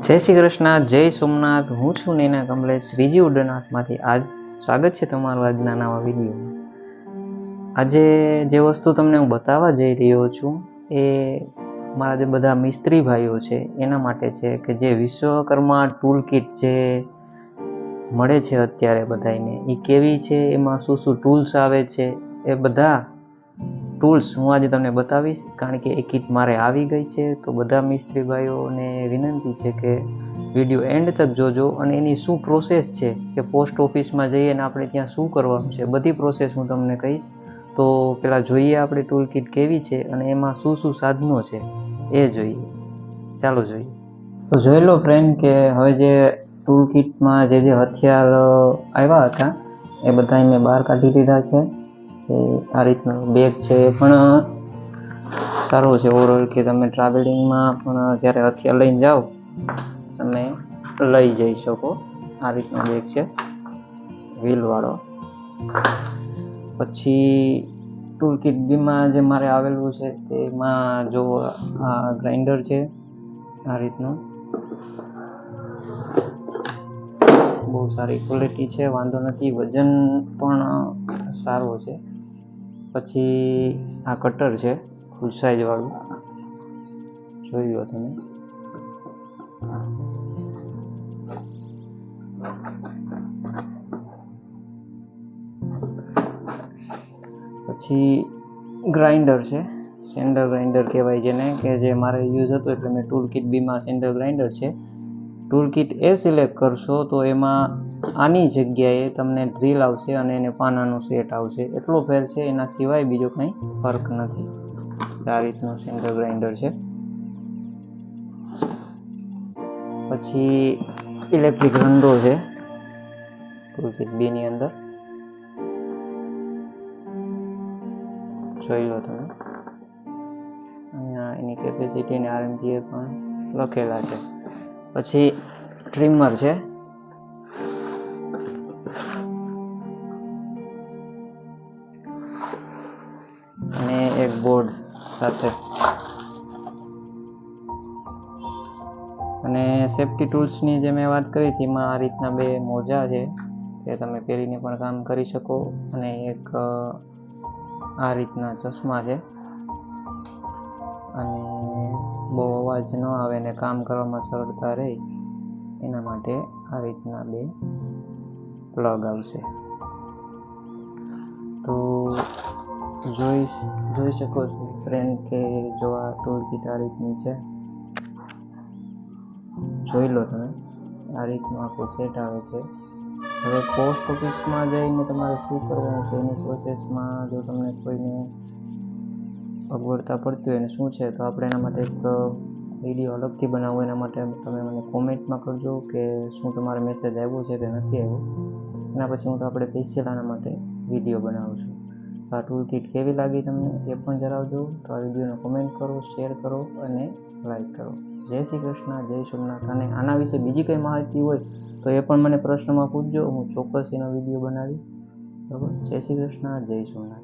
જય શ્રી કૃષ્ણ, જય સોમનાથ. હું છું નૈના કમલેશ, શ્રીજી ઉડનાથમાંથી. આજ સ્વાગત છે તમારું આજના નવા વિડીયોમાં. આજે જે વસ્તુ તમને હું બતાવવા જઈ રહ્યો છું એ મારા જે બધા મિસ્ત્રી ભાઈઓ છે એના માટે છે કે જે વિશ્વકર્મા ટૂલ કિટ જે મળે છે અત્યારે બધાને, એ કેવી છે, એમાં શું શું ટૂલ્સ આવે છે, એ બધા ટૂલ્સ હું આજે તમને બતાવીશ. કારણ કે એ કિટ મારે આવી ગઈ છે, તો બધા મિસ્ત્રી ભાઈઓને વિનંતી છે કે વિડીયો એન્ડ તક જોજો અને એની શું પ્રોસેસ છે કે પોસ્ટ ઓફિસમાં જઈએ અને આપણે ત્યાં શું કરવાનું છે, બધી પ્રોસેસ હું તમને કહીશ. તો પહેલાં જોઈએ આપણે ટૂલ કિટ કેવી છે અને એમાં શું શું સાધનો છે એ જોઈએ. ચાલો જોઈએ. તો જોઈ લો ફ્રેન્ડ કે હવે જે ટૂલ કિટમાં જે હથિયાર આવ્યા હતા એ બધા મેં બહાર કાઢી દીધા છે. આ રીતનું બેગ છે, એ પણ સારું છે ઓવરઓલ, કે તમે ટ્રાવેલિંગમાં પણ જ્યારે હથિયાર લઈને જાઓ તમે લઈ જઈ શકો. આ રીતનો બેગ છે વ્હીલવાળો. પછી ટૂલ કિટ બીમાં જે મારે આવેલું છે તેમાં જો આ ગ્રાઇન્ડર છે, આ રીતનું બહુ સારી ક્વોલિટી છે, વાંધો નથી, વજન પણ સારું છે. પછી આ કટર છે ફૂલ સાઈઝ વાળું, જોઈ લો તમે. પછી ગ્રાઇન્ડર છે, સેન્ડર ગ્રાઇન્ડર કહેવાય જેને, કે જે મારે યુઝ હતો એટલે મેં ટૂલ કિટ બીમાં સેન્ડર ગ્રાઇન્ડર છે. ટૂલ કિટ એ સિલેક્ટ કરશો તો એમાં આની જગ્યાએ તમને ડ્રીલ આવશે અને એને પાનાનું સેટ આવશે, એટલો ફેર છે, એના સિવાય બીજો કંઈ ફરક નથી. આ રીતનું સેન્ડર ગ્રાઇન્ડર છે. પછી ઇલેક્ટ્રિક રંડો છે ટૂલ કિટ બીની અંદર, જોઈ લો તમે. અહીંયા એની કેપેસિટી અને RMPA પણ લખેલા છે. પછી ટ્રીમર છે, અને એક બોર્ડ સાથે. અને સેફ્ટી ટૂલ્સની જે મેં વાત કરી હતી એમાં આ રીતના બે મોજા છે કે તમે પહેરીને પણ કામ કરી શકો, અને એક આ રીતના ચશ્મા છે, અને બહુ અવાજ ન આવે ને કામ કરવામાં સરળતા રહે એના માટે આ રીતના બે પ્લગ આવશે. તો જોઈ શકો છો ફ્રેન્ડ કે જો આ ટૂલ કિટ આ રીતની છે, જોઈ લો તમે. આ રીતનું આખું સેટ આવે છે. હવે પોસ્ટ ઓફિસમાં જઈને તમારે શું કરવાનું છે એની પ્રોસેસમાં જો તમને કોઈને અગવડતા પડતી હોય ને શું છે, તો આપણે એના માટે એક વિડીયો અલગથી બનાવવો. એના માટે તમે મને કોમેન્ટમાં કરજો કે શું તમારે મેસેજ આવ્યો છે કે નથી આવ્યો. એના પછી હું તો આપણે સ્પેશિયલ આના માટે વિડીયો બનાવું છું. આ ટૂલ કિટ કેવી લાગી તમને એ પણ જણાવજો. તો આ વિડીયોને કોમેન્ટ કરો, શેર કરો અને લાઈક કરો. જય શ્રી કૃષ્ણ, જય સોમનાથ. અને આના વિશે બીજી કંઈ માહિતી હોય તો એ પણ મને પ્રશ્નમાં પૂછજો, હું ચોક્કસ એનો વિડીયો બનાવીશ. બરાબર. જય શ્રી કૃષ્ણ, જય સોમનાથ.